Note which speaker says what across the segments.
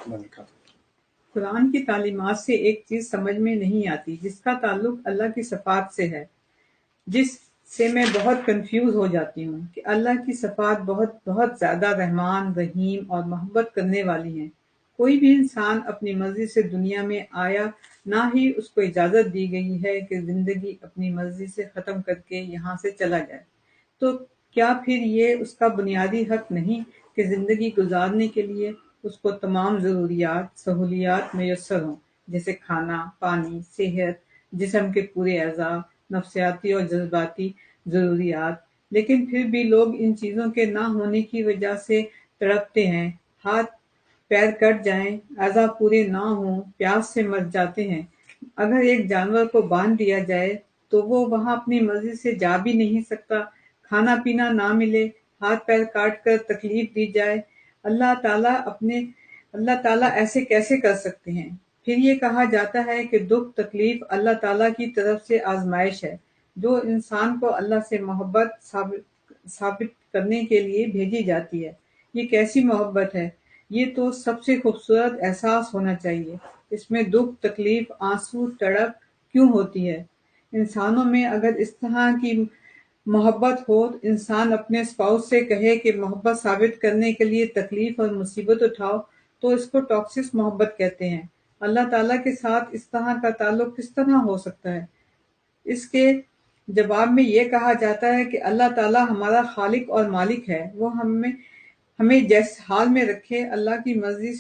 Speaker 1: وبرکاتہ۔
Speaker 2: قرآن کی تعلیمات سے ایک چیز سمجھ میں نہیں آتی جس کا تعلق اللہ کی صفات سے ہے، جس سے میں بہت کنفیوز ہو جاتی ہوں کہ اللہ کی صفات بہت بہت زیادہ رحمان، رحیم اور محبت کرنے والی ہیں۔ کوئی بھی انسان اپنی مرضی سے دنیا میں آیا، نہ ہی اس کو اجازت دی گئی ہے کہ زندگی اپنی مرضی سے ختم کر کے یہاں سے چلا جائے۔ تو کیا پھر یہ اس کا بنیادی حق نہیں کہ زندگی گزارنے کے لیے اس کو تمام ضروریات، سہولیات میسر ہوں، جیسے کھانا، پانی، صحت، جسم کے پورے اعضاء، نفسیاتی اور جذباتی ضروریات؟ لیکن پھر بھی لوگ ان چیزوں کے نہ ہونے کی وجہ سے تڑپتے ہیں، ہاتھ پیر کٹ جائیں، اعضاء پورے نہ ہوں، پیاس سے مر جاتے ہیں۔ اگر ایک جانور کو باندھ دیا جائے تو وہ وہاں اپنی مرضی سے جا بھی نہیں سکتا، کھانا پینا نہ ملے، ہاتھ پیر کاٹ کر تکلیف دی جائے، اللہ تعالیٰ ایسے کیسے کر سکتے ہیں؟ پھر یہ کہا جاتا ہے کہ دکھ تکلیف اللہ تعالیٰ کی طرف سے آزمائش ہے، جو انسان کو اللہ سے محبت ثابت کرنے کے لیے بھیجی جاتی ہے۔ یہ کیسی محبت ہے؟ یہ تو سب سے خوبصورت احساس ہونا چاہیے۔ اس میں دکھ تکلیف، آنسو، تڑپ کیوں ہوتی ہے؟ انسانوں میں اگر اس طرح کی محبت ہو، انسان اپنے اسپاؤس سے کہے کہ محبت ثابت کرنے کے لیے تکلیف اور مصیبت اٹھاؤ، تو اس کو ٹاکسس محبت کہتے ہیں۔ اللہ تعالیٰ کے ساتھ اس طرح کا تعلق کس طرح ہو سکتا ہے؟ اس کے جواب میں یہ کہا جاتا ہے کہ اللہ تعالیٰ ہمارا خالق اور مالک ہے، وہ ہمیں جس حال میں رکھے اللہ کی مرضی،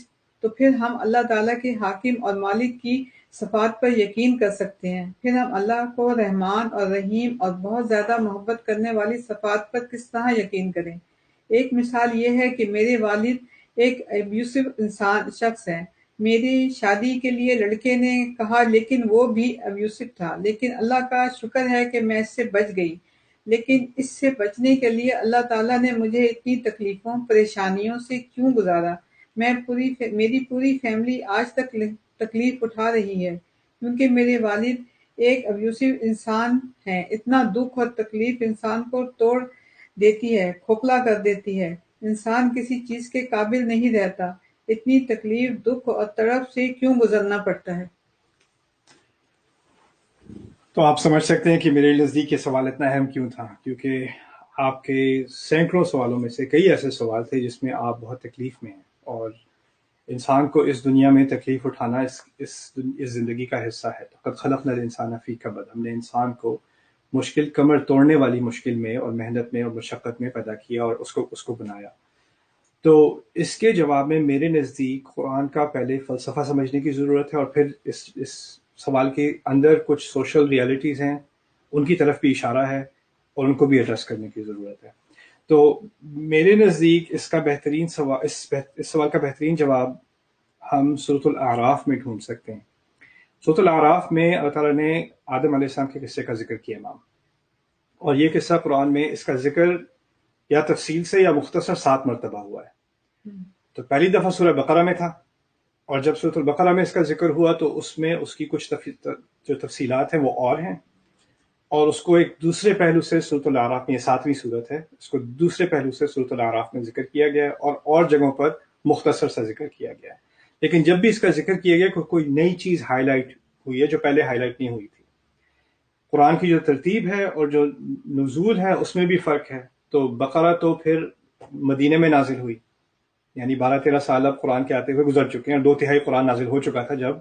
Speaker 2: تو پھر ہم اللہ تعالیٰ کے حاکم اور مالک کی صفات پر یقین کر سکتے ہیں۔ پھر ہم اللہ کو رحمان اور رحیم اور بہت زیادہ محبت کرنے والی صفات پر کس طرح یقین کریں؟ ایک مثال یہ ہے کہ میرے والد ایک ابیوسو شخص ہیں۔ میری شادی کے لیے لڑکے نے کہا لیکن وہ بھی ابیوسو تھا، لیکن اللہ کا شکر ہے کہ میں اس سے بچ گئی۔ لیکن اس سے بچنے کے لیے اللہ تعالیٰ نے مجھے اتنی تکلیفوں، پریشانیوں سے کیوں گزارا؟ میری پوری فیملی آج تک تکلیف اٹھا رہی ہے کیونکہ میرے والد ایک ابیوسو انسان ہیں۔ اتنا دکھ اور تکلیف انسان کو توڑ دیتی ہے، کھوکھلا کر دیتی ہے، انسان کسی چیز کے قابل نہیں رہتا۔ اتنی تکلیف، دکھ اور تڑپ سے کیوں گزرنا پڑتا ہے؟
Speaker 1: تو آپ سمجھ سکتے ہیں کہ میرے نزدیک یہ سوال اتنا اہم کیوں تھا، کیونکہ آپ کے سینکڑوں سوالوں میں سے کئی ایسے سوال تھے جس میں آپ بہت تکلیف میں ہیں، اور انسان کو اس دنیا میں تکلیف اٹھانا اس زندگی کا حصہ ہے۔ قد خلقنا الانسان فی کبد، ہم نے انسان کو مشکل، کمر توڑنے والی مشکل میں اور محنت میں اور مشقت میں پیدا کیا اور اس کو بنایا۔ تو اس کے جواب میں میرے نزدیک قرآن کا پہلے فلسفہ سمجھنے کی ضرورت ہے، اور پھر اس سوال کے اندر کچھ سوشل ریالٹیز ہیں، ان کی طرف بھی اشارہ ہے اور ان کو بھی ایڈریس کرنے کی ضرورت ہے۔ تو میرے نزدیک اس سوال کا بہترین جواب ہم سورۃ الاعراف میں ڈھونڈ سکتے ہیں۔ سورۃ الاعراف میں اللہ تعالیٰ نے آدم علیہ السلام کے قصے کا ذکر کیا امام، اور یہ قصہ قرآن میں اس کا ذکر یا تفصیل سے یا مختصر 7 مرتبہ ہوا ہے۔ تو پہلی دفعہ سورہ بقرہ میں تھا، اور جب سورۃ البقرہ میں اس کا ذکر ہوا تو اس میں اس کی کچھ جو تفصیلات ہیں وہ اور ہیں، اور اس کو ایک دوسرے پہلو سے سورۃ الاعراف میں، یہ 7ویں سورت ہے، اس کو دوسرے پہلو سے سورۃ الاعراف میں ذکر کیا گیا ہے، اور جگہوں پر مختصر سا ذکر کیا گیا ہے۔ لیکن جب بھی اس کا ذکر کیا گیا کوئی نئی چیز ہائی لائٹ ہوئی ہے جو پہلے ہائی لائٹ نہیں ہوئی تھی۔ قرآن کی جو ترتیب ہے اور جو نزول ہے اس میں بھی فرق ہے۔ تو بقرہ تو پھر مدینے میں نازل ہوئی، یعنی 12-13 سال اب قرآن کے آتے ہوئے گزر چکے ہیں، 2/3 قرآن نازل ہو چکا تھا جب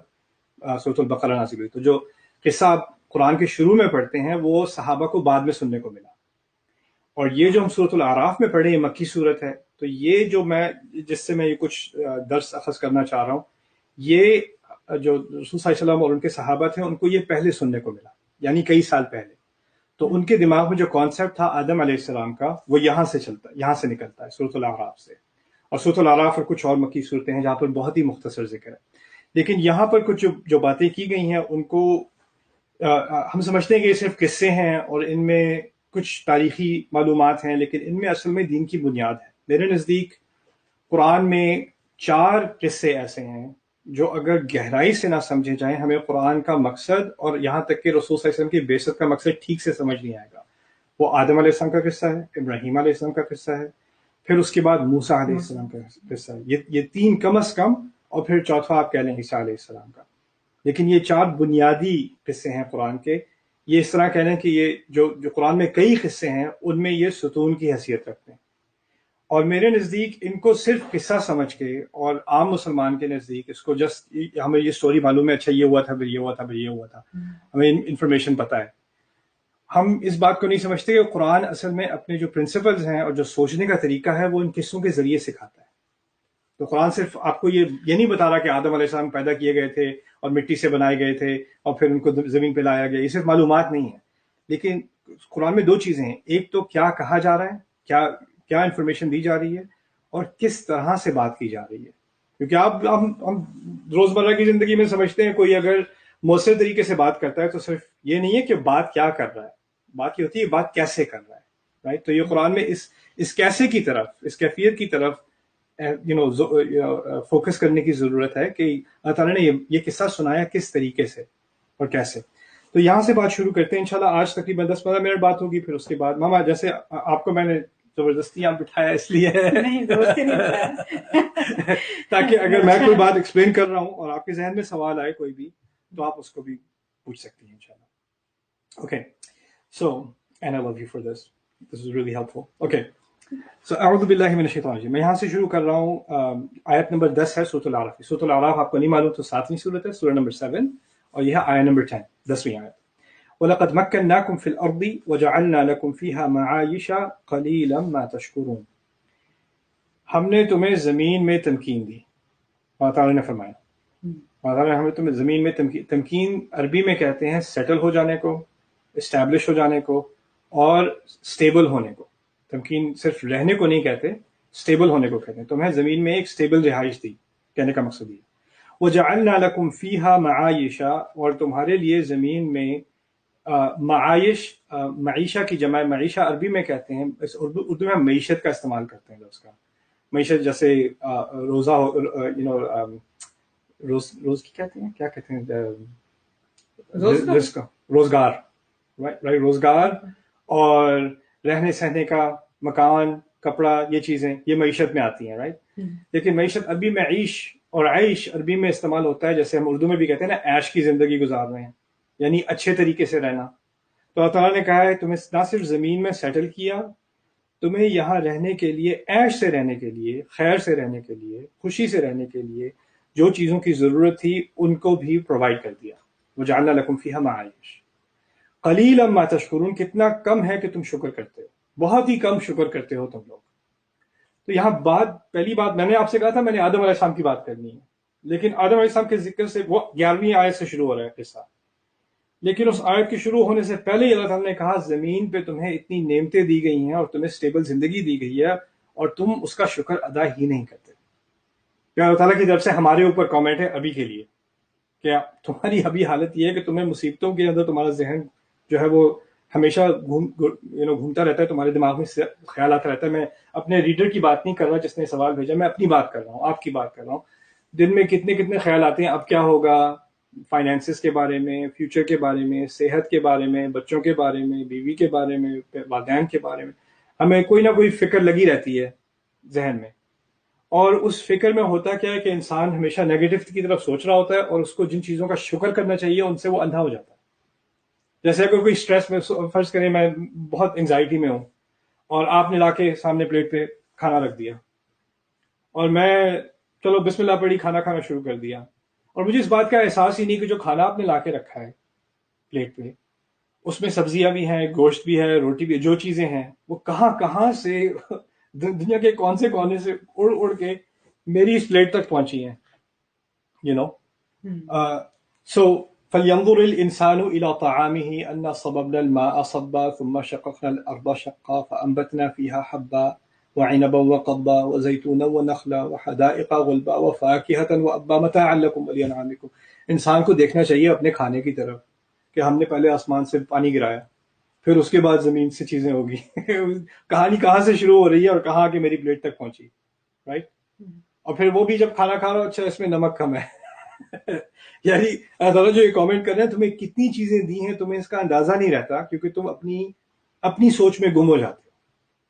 Speaker 1: سورۃ البقرہ نازل ہوئی۔ تو جو قصہ آپ قرآن کے شروع میں پڑھتے ہیں وہ صحابہ کو بعد میں سننے کو ملا، اور یہ جو ہم سورۃ الاعراف میں پڑھیں یہ مکی صورت ہے۔ تو یہ جو جس سے میں یہ کچھ درس اخذ کرنا چاہ رہا ہوں، یہ جو رسول صلی اللہ علیہ وسلم اور ان کے صحابہ تھے ان کو یہ پہلے سننے کو ملا، یعنی کئی سال پہلے۔ تو ان کے دماغ میں جو کانسیپٹ تھا آدم علیہ السلام کا وہ یہاں سے نکلتا ہے، سورۃ الاعراف سے۔ اور سورۃ الاعراف اور کچھ اور مکی صورتیں ہیں جہاں پر بہت ہی مختصر ذکر ہے، لیکن یہاں پر کچھ جو باتیں کی گئی ہیں ان کو ہم سمجھتے ہیں کہ یہ صرف قصے ہیں اور ان میں کچھ تاریخی معلومات ہیں، لیکن ان میں اصل میں دین کی بنیاد ہے۔ میرے نزدیک قرآن میں 4 قصے ایسے ہیں جو اگر گہرائی سے نہ سمجھے جائیں ہمیں قرآن کا مقصد اور یہاں تک کہ رسول صلی اللہ علیہ وسلم کی بعثت کا مقصد ٹھیک سے سمجھ نہیں آئے گا۔ وہ آدم علیہ السلام کا قصہ ہے، ابراہیم علیہ السلام کا قصہ ہے، پھر اس کے بعد موسیٰ علیہ السلام کا قصہ ہے۔ یہ 3 کم از کم اور پھر چوتھا آپ کہہ لیں عیسیٰ علیہ السلام کا. لیکن یہ 4 بنیادی قصے ہیں قرآن کے. یہ اس طرح کہہ لیں کہ یہ جو قرآن میں کئی قصے ہیں ان میں یہ ستون کی حیثیت رکھتے ہیں. اور میرے نزدیک ان کو صرف قصہ سمجھ کے، اور عام مسلمان کے نزدیک اس کو جسٹ ہمیں یہ سٹوری معلوم ہے، اچھا یہ ہوا تھا، پھر یہ ہوا تھا، پھر یہ ہوا تھا، ہمیں انفارمیشن پتہ ہے. ہم اس بات کو نہیں سمجھتے کہ قرآن اصل میں اپنے جو پرنسپلز ہیں اور جو سوچنے کا طریقہ ہے وہ ان قصوں کے ذریعے سکھاتا ہے. تو قرآن صرف آپ کو یہ نہیں بتا رہا کہ آدم علیہ السلام پیدا کیے گئے تھے اور مٹی سے بنائے گئے تھے اور پھر ان کو زمین پہ لایا گیا. یہ صرف معلومات نہیں ہے. لیکن قرآن میں 2 چیزیں ہیں. ایک تو کیا کہا جا رہا ہے، کیا انفارمیشن دی جا رہی ہے، اور کس طرح سے بات کی جا رہی ہے. کیونکہ ہم روزمرہ کی زندگی میں سمجھتے ہیں کوئی اگر مؤثر طریقے سے بات کرتا ہے تو صرف یہ نہیں ہے کہ بات کیا کر رہا ہے، بات یہ ہوتی ہے بات کیسے کر رہا ہے. رائٹ؟ تو یہ قرآن میں اس کیسے کی طرف، اس کیفیت کی طرف فوکس کرنے کی ضرورت ہے کہ اللہ تعالیٰ نے یہ قصہ سنایا کس طریقے سے اور کیسے. تو یہاں سے بات شروع کرتے ہیں انشاءاللہ. آج تقریباً 10-15 منٹ بات ہوگی، پھر اس کے بعد ماما جیسے آپ کو میں نے زبردستی یہاں بٹھایا اس لیے
Speaker 2: نہیں، زبردستی نہیں بٹھایا.
Speaker 1: تاکہ اگر میں کوئی بات ایکسپلین کر رہا ہوں اور آپ کے ذہن میں سوال آئے کوئی بھی تو آپ اس کو بھی پوچھ سکتی ہیں انشاءاللہ. Okay so and I love you for this is really helpful. Okay so اعوذ باللہ من الشیطان الرجیم. میں یہاں سے شروع کر رہا ہوں. آیت نمبر 10 ہے سورۃ الاعراف. سورۃ الاعراف آپ کو نہیں معلوم تو 7ویں سورت ہے، سورہ نمبر 7، اور یہ ہے آیت نمبر 10، 10ویں آیت. وَلَقَدْ مَكَّنَّاكُمْ فِي الْأَرْضِ وَجَعَلْنَا لَكُمْ فِيهَا مَعَايِشَ قَلِيلًا مَا تَشْكُرُونَ. ہم نے تمہیں زمین میں تمکین دی. اللہ تعالیٰ نے فرمایا، اللہ تعالیٰ نے ہمیں تمہیں زمین میں تمکین عربی میں کہتے ہیں سیٹل ہو جانے کو، اسٹیبلش ہو جانے کو، اور اسٹیبل ہونے کو. تمکین صرف رہنے کو نہیں کہتے، اسٹیبل ہونے کو کہتے ہیں. تمہیں زمین میں ایک اسٹیبل رہائش دی، کہنے کا مقصد یہ. وَجَعَلْنَا لَكُمْ فِيهَا مَعَايِشَ، اور تمہارے لیے زمین میں معائش، معیشہ کی جمع معیشہ عربی میں کہتے ہیں، اردو میں ہم معیشت کا استعمال کرتے ہیں. لفظ کا معیشت جیسے روزہ، روز کی کہتے ہیں، کیا کہتے ہیں، روزگار، رائٹ، روزگار اور رہنے سہنے کا مکان، کپڑا، یہ چیزیں یہ معیشت میں آتی ہیں، رائٹ. لیکن معیشت عربی میں عیش اور عیش عربی میں استعمال ہوتا ہے جیسے ہم اردو میں بھی کہتے ہیں نا، عیش کی زندگی گزار رہے ہیں، یعنی اچھے طریقے سے رہنا. تو اللہ تعالیٰ نے کہا ہے تمہیں نہ صرف زمین میں سیٹل کیا، تمہیں یہاں رہنے کے لیے، عیش سے رہنے کے لیے، خیر سے رہنے کے لیے، خوشی سے رہنے کے لیے جو چیزوں کی ضرورت تھی ان کو بھی پرووائڈ کر دیا. وَجَعَلْنَا لَكُمْ فِيهَا مَعَايِشَ قَلِيلًا مَا تَشْكُرُونَ. کتنا کم ہے کہ تم شکر کرتے ہو، بہت ہی کم شکر کرتے ہو تم لوگ. تو یہاں پہلی بات میں نے آپ سے کہا تھا میں نے آدم علیہ السلام کی بات کرنی ہے، لیکن آدم علیہ السلام کے ذکر سے وہ 11ویں آیت سے شروع ہو رہا ہے قصہ. لیکن اس آیت کے شروع ہونے سے پہلے ہی اللہ تعالیٰ نے کہا زمین پہ تمہیں اتنی نعمتیں دی گئی ہیں اور تمہیں سٹیبل زندگی دی گئی ہے اور تم اس کا شکر ادا ہی نہیں کرتے. کیا اللہ تعالیٰ کی طرف سے ہمارے اوپر کامنٹ ہے ابھی کے لیے کہ تمہاری ابھی حالت یہ ہے کہ تمہیں مصیبتوں کے اندر تمہارا ذہن جو ہے وہ ہمیشہ گھومتا رہتا ہے، تمہارے دماغ میں خیال آتا رہتا ہے. میں اپنے ریڈر کی بات نہیں کر رہا جس نے سوال بھیجا، میں اپنی بات کر رہا ہوں، آپ کی بات کر رہا ہوں. دن میں کتنے خیال آتے ہیں، اب کیا ہوگا، فائنینسز کے بارے میں، فیوچر کے بارے میں، صحت کے بارے میں، بچوں کے بارے میں، بیوی کے بارے میں، والدین کے بارے میں. ہمیں کوئی نہ کوئی فکر لگی رہتی ہے ذہن میں. اور اس فکر میں ہوتا کیا ہے کہ انسان ہمیشہ نیگیٹو کی طرف سوچ رہا ہوتا ہے اور اس کو جن چیزوں کا شکر کرنا چاہیے ان سے وہ اندھا ہو جاتا ہے. جیسے اگر کوئی اسٹریس میں، فرض کریں میں بہت انگزائٹی میں ہوں اور آپ نے لا کے سامنے پلیٹ پہ کھانا رکھ دیا اور میں چلو بسم اللہ پڑھی کھانا کھانا شروع کر دیا، اور مجھے اس بات کا احساس ہی نہیں کہ جو کھانا آپ نے لا کے رکھا ہے پلیٹ پہ اس میں سبزیاں بھی ہیں، گوشت بھی ہے، روٹی بھی ہے، جو چیزیں ہیں وہ کہاں سے دنیا کے کون سے کونے سے اڑ کے میری اس پلیٹ تک پہنچی ہیں. سو فَلْيَنظُرِ الْإِنسَانُ إِلَىٰ طَعَامِهِ أَنَّا صَبَبْنَا الْمَاءَ صَبًّا ثُمَّ شَقَقْنَا الْأَرْضَ شَقًّا فَأَنبَتْنَا فِيهَا حَبًّا وَعِنَبًا وَقَضْبًا وَزَيْتُونًا وَنَخْلًا وَحَدَائِقَ غُلْبًا وَفَاكِهَةً وَأَبًّا مَتَاعًا لَكُمْ وَلِأَنْعَامِكُمْ. انسان کو دیکھنا چاہیے اپنے کھانے کی طرف کہ ہم نے پہلے آسمان سے پانی گرایا، پھر اس کے بعد زمین سے چیزیں ہوگی. کہانی کہاں سے شروع ہو رہی ہے اور کہاں کہ میری پلیٹ تک پہنچی، رائٹ. اور پھر وہ بھی جب کھانا کھا رہا ہو، اچھا اس میں نمک کم ہے. یعنی اللہ تعالیٰ جو یہ کامنٹ کر رہے ہیں تمہیں کتنی چیزیں دی ہیں تمہیں اس کا اندازہ نہیں رہتا، کیونکہ تم اپنی سوچ میں گم ہو جاتے ہو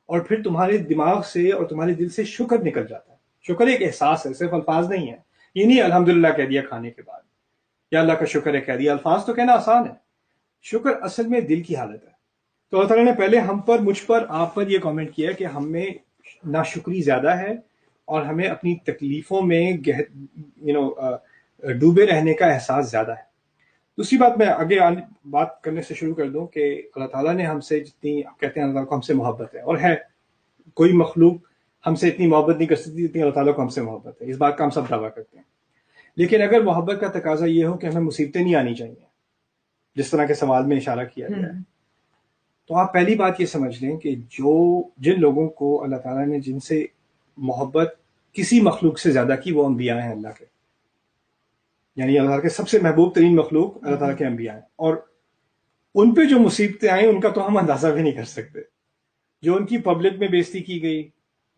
Speaker 1: اور پھر تمہارے دماغ سے اور تمہارے دل سے شکر نکل جاتا ہے. شکر ایک احساس ہے، صرف الفاظ نہیں ہے. یہ نہیں الحمدللہ کہہ دیا کھانے کے بعد یا اللہ کا شکر ہے کہہ دیا. الفاظ تو کہنا آسان ہے, شکر اصل میں دل کی حالت ہے. تو اللہ تعالیٰ نے پہلے ہم پر, مجھ پر, آپ پر یہ کامنٹ کیا کہ ہم میں ناشکری زیادہ ہے اور ہمیں اپنی تکلیفوں میں ڈوبے رہنے کا احساس زیادہ ہے. دوسری بات میں آگے بات کرنے سے شروع کر دوں کہ اللہ تعالیٰ نے ہم سے جتنی, آپ کہتے ہیں اللہ تعالیٰ کو ہم سے محبت ہے, اور ہے, کوئی مخلوق ہم سے اتنی محبت نہیں کر سکتی جتنی اللہ تعالیٰ کو ہم سے محبت ہے. اس بات کا ہم سب دعویٰ کرتے ہیں. لیکن اگر محبت کا تقاضا یہ ہو کہ ہمیں مصیبتیں نہیں آنی چاہیے, جس طرح کے سوال میں اشارہ کیا گیا ہے, تو آپ پہلی بات یہ سمجھ لیں کہ جن لوگوں کو اللہ تعالیٰ نے جن سے محبت کسی مخلوق سے زیادہ کی وہ انبیاء ہیں اللہ کے. یعنی اللہ تعالیٰ کے سب سے محبوب ترین مخلوق اللہ تعالیٰ کے انبیاء ہیں, اور ان پہ جو مصیبتیں آئیں ان کا تو ہم اندازہ بھی نہیں کر سکتے. جو ان کی پبلک میں بےزتی کی گئی,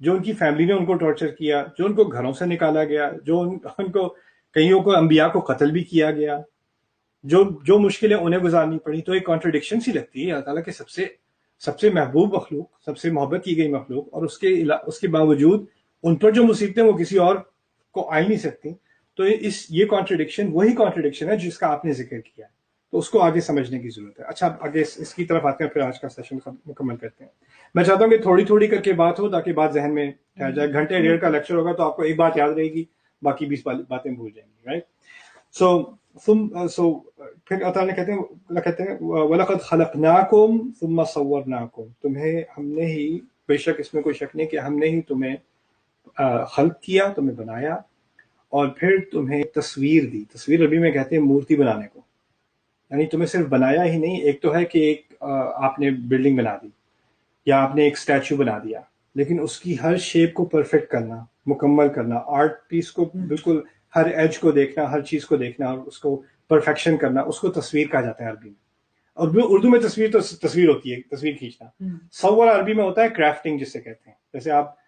Speaker 1: جو ان کی فیملی نے ان کو ٹارچر کیا, جو ان کو گھروں سے نکالا گیا, جو ان کو کئیوں کو انبیاء کو قتل بھی کیا گیا, جو مشکلیں انہیں گزارنی پڑی, تو ایک کانٹرڈکشن سی لگتی ہے. اللہ تعالیٰ کے سب سے محبوب مخلوق, سب سے محبت کی گئی مخلوق, اور اس کے باوجود ان پر جو مصیبتیں وہ کسی اور کو آ ہی نہیں سکتی. تو یہ کانٹرڈکشن وہی کانٹرڈکشن ہے جس کا آپ نے ذکر کیا ہے. تو اس کو آگے سمجھنے کی ضرورت ہے. اچھا, آگے اس کی طرف آتے ہیں, پھر آج کا سیشن مکمل کرتے ہیں. میں چاہتا ہوں کہ تھوڑی تھوڑی کر کے بات ہو تاکہ بات ذہن میں ٹھہر جائے. گھنٹے ڈیڑھ کا لیکچر ہوگا تو آپ کو ایک بات یاد رہے گی, باقی 20 باتیں بھول جائیں گی, رائٹ. پھر اللہ تعالیٰ کہتے ہیں وَلَقَدْ خَلَقْنَاكُمْ ثُمَّ صَوَّرْنَاكُمْ, تمہیں ہم نے ہی, بے شک اس میں کوئی شک نہیں کہ ہم نے ہی تمہیں خلق کیا, تمہیں بنایا, اور پھر تمہیں تصویر دی. تصویر عربی میں کہتے ہیں مورتی بنانے کو. یعنی تمہیں صرف بنایا ہی نہیں, ایک تو ہے کہ آپ نے بلڈنگ بنا دی یا آپ نے ایک اسٹیچو بنا دیا, لیکن اس کی ہر شیپ کو پرفیکٹ کرنا, مکمل کرنا, آرٹ پیس کو بالکل ہر ایج کو دیکھنا, ہر چیز کو دیکھنا اور اس کو پرفیکشن کرنا, اس کو تصویر کہا جاتا ہے عربی میں. اور اردو میں تصویر تو تصویر ہوتی ہے, تصویر کھینچنا. صور عربی میں ہوتا ہے کرافٹنگ جسے کہتے ہیں. جیسے آپ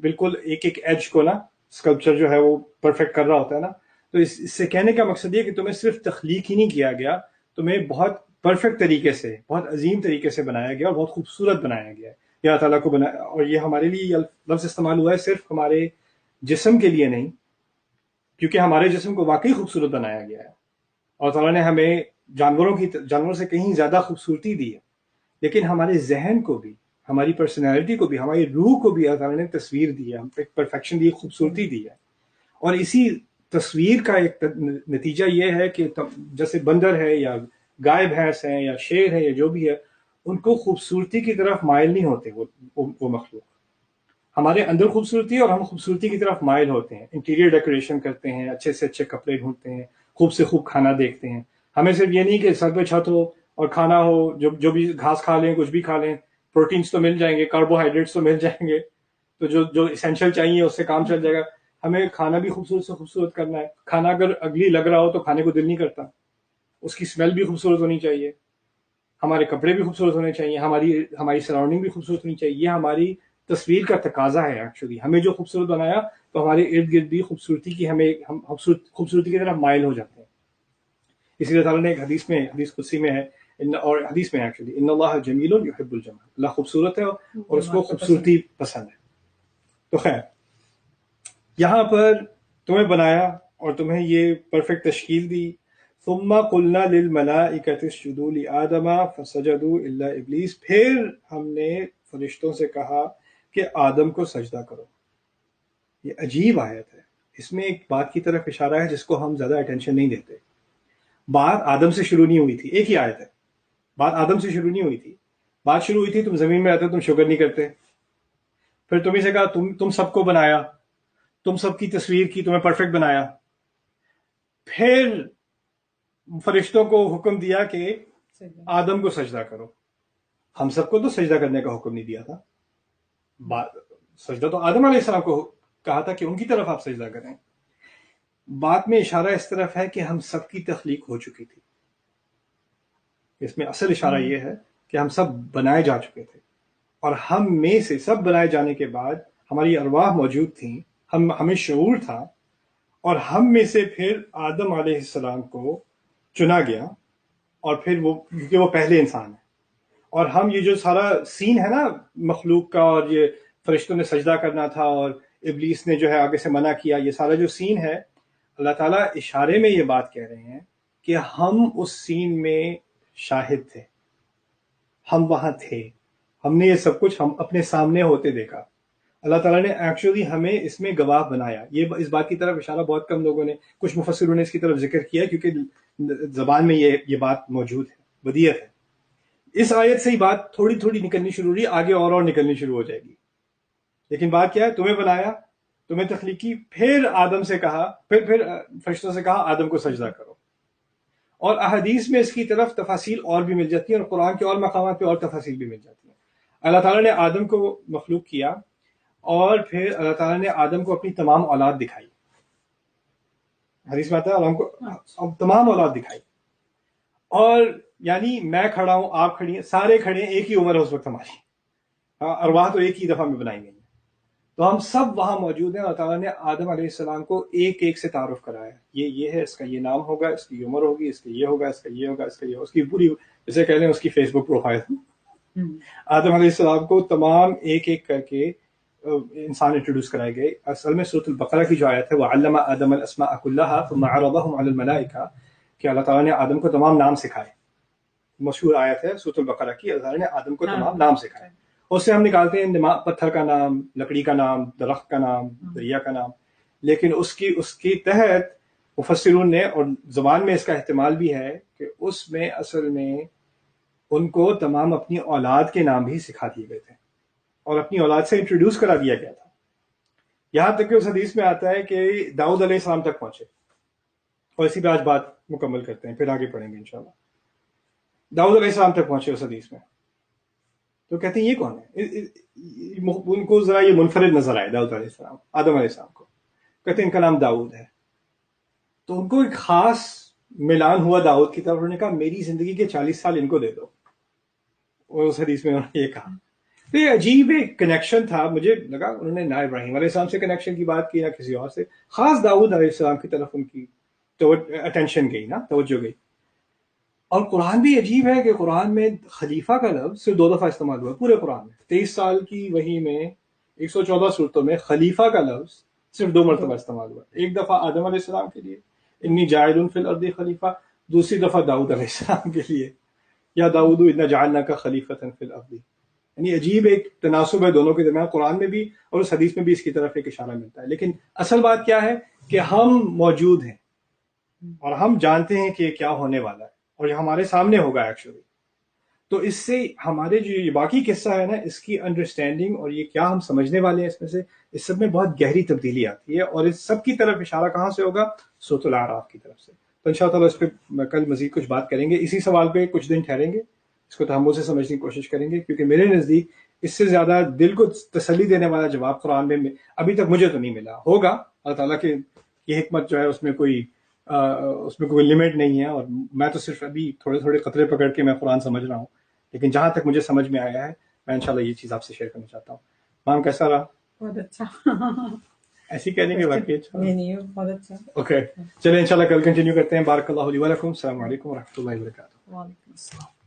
Speaker 1: بالکل ایک ایک ایج کو نا, اسکلپچر جو ہے وہ پرفیکٹ کر رہا ہوتا ہے نا. تو اس سے کہنے کا مقصد یہ کہ تمہیں صرف تخلیق ہی نہیں کیا گیا, تمہیں بہت پرفیکٹ طریقے سے, بہت عظیم طریقے سے بنایا گیا اور بہت خوبصورت بنایا گیا ہے. یا اللہ تعالیٰ کو بنایا, اور یہ ہمارے لیے یہ لفظ استعمال ہوا ہے صرف ہمارے جسم کے لیے نہیں, کیونکہ ہمارے جسم کو واقعی خوبصورت بنایا گیا ہے. اور تعالیٰ نے ہمیں جانوروں سے کہیں زیادہ خوبصورتی دی ہے, لیکن ہمارے ذہن کو بھی, ہماری پرسنالٹی کو بھی, ہماری روح کو بھی اللہ تعالیٰ نے تصویر دی ہے, ایک پرفیکشن دی, خوبصورتی دی ہے. اور اسی تصویر کا ایک نتیجہ یہ ہے کہ جیسے بندر ہے یا گائے بھینس ہے یا شیر ہے یا جو بھی ہے, ان کو خوبصورتی کی طرف مائل نہیں ہوتے وہ مخلوق. ہمارے اندر خوبصورتی ہے اور ہم خوبصورتی کی طرف مائل ہوتے ہیں, انٹیریئر ڈیکوریشن کرتے ہیں, اچھے سے اچھے کپڑے ڈھونڈتے ہیں, خوب سے خوب کھانا دیکھتے ہیں. ہمیں صرف یہ نہیں کہ سر پہ چھت ہو اور کھانا ہو, جو بھی گھاس کھا لیں, کچھ بھی کھا لیں, پروٹینز تو مل جائیں گے, کاربوہائیڈریٹس تو مل جائیں گے, تو جو اسینشیل چاہیے اس سے کام چل جائے گا. ہمیں کھانا بھی خوبصورت سے خوبصورت کرنا ہے. کھانا اگر اگلی لگ رہا ہو تو کھانے کو دل نہیں کرتا, اس کی اسمیل بھی خوبصورت ہونی چاہیے, ہمارے کپڑے بھی خوبصورت ہونے چاہیے, ہماری سراؤنڈنگ بھی خوبصورت ہونی چاہیے. یہ ہماری تصویر کا تقاضا ہے. ایکچولی ہمیں جو خوبصورت بنایا تو ہمارے ارد گرد بھی خوبصورتی ہم خوبصورتی کی طرف مائل ہو جاتے ہیں. اسی لیے تعالیٰ نے ایک حدیث قدسی میں ہے, اور حدیث میں ایکچولی ان اللہ جمیل یحب الجمال, اللہ خوبصورت ہے اور اس کو خوبصورتی پسند ہے. تو خیر, یہاں پر تمہیں بنایا اور تمہیں یہ پرفیکٹ تشکیل دی. ثم قلنا للملائکۃ اسجدوا لآدم فسجدوا الا ابلیس, پھر ہم نے فرشتوں سے کہا کہ آدم کو سجدہ کرو. یہ عجیب آیت ہے, اس میں ایک بات کی طرف اشارہ ہے جس کو ہم زیادہ اٹینشن نہیں دیتے. بات آدم سے شروع نہیں ہوئی تھی, ایک ہی آیت ہے, بات آدم سے شروع نہیں ہوئی تھی. بات شروع ہوئی تھی تم زمین میں رہتے, تم شکر نہیں کرتے, پھر تمہیں سے کہا تم سب کو بنایا, تم سب کی تصویر کی, تمہیں پرفیکٹ بنایا. پھر فرشتوں کو حکم دیا کہ آدم کو سجدہ کرو. ہم سب کو تو سجدہ کرنے کا حکم نہیں دیا تھا, سجدہ تو آدم علیہ السلام کو کہا تھا کہ ان کی طرف آپ سجدہ کریں. بات میں اشارہ اس طرف ہے کہ ہم سب کی تخلیق ہو چکی تھی. اس میں اصل اشارہ یہ ہے کہ ہم سب بنائے جا چکے تھے, اور ہم میں سے سب بنائے جانے کے بعد ہماری ارواح موجود تھیں, ہمیں شعور تھا, اور ہم میں سے پھر آدم علیہ السلام کو چنا گیا, اور پھر کیونکہ وہ پہلے انسان ہیں, اور ہم یہ جو سارا سین ہے نا مخلوق کا, اور یہ فرشتوں نے سجدہ کرنا تھا اور ابلیس نے جو ہے آگے سے منع کیا. یہ سارا جو سین ہے اللہ تعالیٰ اشارے میں یہ بات کہہ رہے ہیں کہ ہم اس سین میں شاہد تھے, ہم وہاں تھے, ہم نے یہ سب کچھ ہم اپنے سامنے ہوتے دیکھا. اللہ تعالیٰ نے ایکچولی ہمیں اس میں گواہ بنایا. یہ اس بات کی طرف اشارہ بہت کم لوگوں نے, کچھ مفسروں نے اس کی طرف ذکر کیا کیونکہ زبان میں یہ بات موجود ہے, بدیہت ہے. اس آیت سے ہی بات تھوڑی تھوڑی نکلنی شروع ہو رہی, آگے اور نکلنی شروع ہو جائے گی. لیکن بات کیا ہے, تمہیں بنایا, تمہیں تخلیق کی, پھر آدم سے کہا, پھر فرشتوں سے کہا آدم کو سجدہ کرو. اور احادیث میں اس کی طرف تفاصیل اور بھی مل جاتی ہیں, اور قرآن کے اور مقامات پہ اور تفاصیل بھی مل جاتی ہیں. اللہ تعالیٰ نے آدم کو مخلوق کیا, اور پھر اللہ تعالیٰ نے آدم کو اپنی تمام اولاد دکھائی. حدیث میں آتا ہے آدم کو تمام اولاد دکھائی, اور یعنی میں کھڑا ہوں, آپ کھڑی ہیں, سارے کھڑے ہیں, ایک ہی عمر ہے اس وقت ہماری, ارواح تو ایک ہی دفعہ میں بنائی گئی ہیں, تو ہم سب وہاں موجود ہیں. اللہ تعالیٰ نے آدم علیہ السلام کو ایک ایک سے تعارف کرایا, یہ ہے, اس کا یہ نام ہوگا, اس کی عمر ہوگی, اس کا یہ ہوگا, اس کا یہ ہوگا, اس کا یہ ہوگا, اس کی پوری, جیسے کہہ لیں اس کی فیس بک پروفائل. آدم علیہ السلام کو تمام ایک ایک کر کے انسان انٹروڈیوس کرائے گئے. اصل میں سورۃ البقرہ کی جو آیت ہے وَعَلَّمَ آدَمَ الْأَسْمَاءَ كُلَّهَا ثُمَّ عَرَضَهُمْ عَلَى الْمَلَائِكَةِ, کہ اللہ تعالیٰ نے آدم کو تمام نام سکھائے. مشہور آیت ہے سورۃ البقرہ کی, اللہ تعالیٰ نے آدم کو تمام نام سکھائے. اس سے ہم نکالتے ہیں پتھر کا نام, لکڑی کا نام, درخت کا نام, دریا کا نام, لیکن اس کی تحت مفسرون نے, اور زبان میں اس کا احتمال بھی ہے کہ اس میں اصل میں ان کو تمام اپنی اولاد کے نام بھی سکھا دیے گئے تھے, اور اپنی اولاد سے انٹروڈیوس کرا دیا گیا تھا. یہاں تک کہ اس حدیث میں آتا ہے کہ داؤد علیہ السلام تک پہنچے, اور اسی پہ آج بات مکمل کرتے ہیں, پھر آگے پڑھیں گے انشاءاللہ. داؤد علیہ السلام تک پہنچے اس حدیث میں, تو کہتے ہیں یہ کون ہے, ان کو ذرا یہ منفرد نظر آئے داؤد علیہ السلام, آدم علیہ السلام کو, کہتے ہیں ان کا نام داؤد ہے. تو ان کو ایک خاص ملان ہوا داؤد کی طرف, انہوں نے کہا میری زندگی کے 40 سال ان کو دے دو, اور اس حدیث میں انہوں نے یہ کہا. تو یہ عجیب ایک کنیکشن تھا, مجھے لگا انہوں نے نہ ابراہیم علیہ السلام سے کنیکشن کی بات کی, نہ کسی اور سے, خاص داؤد علیہ السلام کی طرف ان کی اٹینشن گئی, نا توجہ گئی. اور قرآن بھی عجیب ہے کہ قرآن میں خلیفہ کا لفظ صرف 2 دفعہ استعمال ہوا پورے قرآن میں. 23 سال کی وحی میں 114 صورتوں میں خلیفہ کا لفظ صرف 2 مرتبہ استعمال ہوا. ایک دفعہ آدم علیہ السلام کے لیے انی جاعل فی الارض خلیفہ, دوسری دفعہ داؤد علیہ السلام کے لیے یا داؤد انا جعلناک خلیفۃ فی الارض. یعنی عجیب ایک تناسب ہے دونوں کے درمیان, قرآن میں بھی اور اس حدیث میں بھی اس کی طرف ایک اشارہ ملتا ہے. لیکن اصل بات کیا ہے کہ ہم موجود ہیں, اور ہم جانتے ہیں کہ کیا ہونے والا ہے, اور یہ ہمارے سامنے ہوگا ایکچولی. تو اس سے ہمارے جو یہ باقی قصہ ہے نا, اس کی انڈرسٹینڈنگ اور یہ کیا ہم سمجھنے والے ہیں اس میں سے, اس سب میں بہت گہری تبدیلی آتی ہے. اور اس سب کی طرف اشارہ کہاں سے ہوگا, سورۃ الاعراف کی طرف سے. تو انشاءاللہ اس پہ کل مزید کچھ بات کریں گے. اسی سوال پہ کچھ دن ٹھہریں گے, اس کو تحمل سے سمجھنے کی کوشش کریں گے, کیونکہ میرے نزدیک اس سے زیادہ دل کو تسلی دینے والا جواب قرآن میں ابھی تک مجھے تو نہیں ملا. ہوگا, اللہ تعالیٰ کی یہ حکمت جو ہے اس میں کوئی لمٹ نہیں ہے, اور میں تو صرف ابھی تھوڑے قطرے پکڑ کے میں قرآن سمجھ رہا ہوں. لیکن جہاں تک مجھے سمجھ میں آیا ہے, میں انشاءاللہ یہ چیز آپ سے شیئر کرنا چاہتا ہوں. مام کیسا رہا؟
Speaker 2: بہت اچھا.
Speaker 1: ایسی کہنے کے باقی اچھا
Speaker 2: نہیں, بہت اچھا.
Speaker 1: اوکے, چلیں انشاءاللہ کل کنٹینیو کرتے ہیں. بارک اللہ لی و لکم. السلام علیکم و رحمۃ اللہ وبرکاتہ.
Speaker 2: وعلیکم السلام.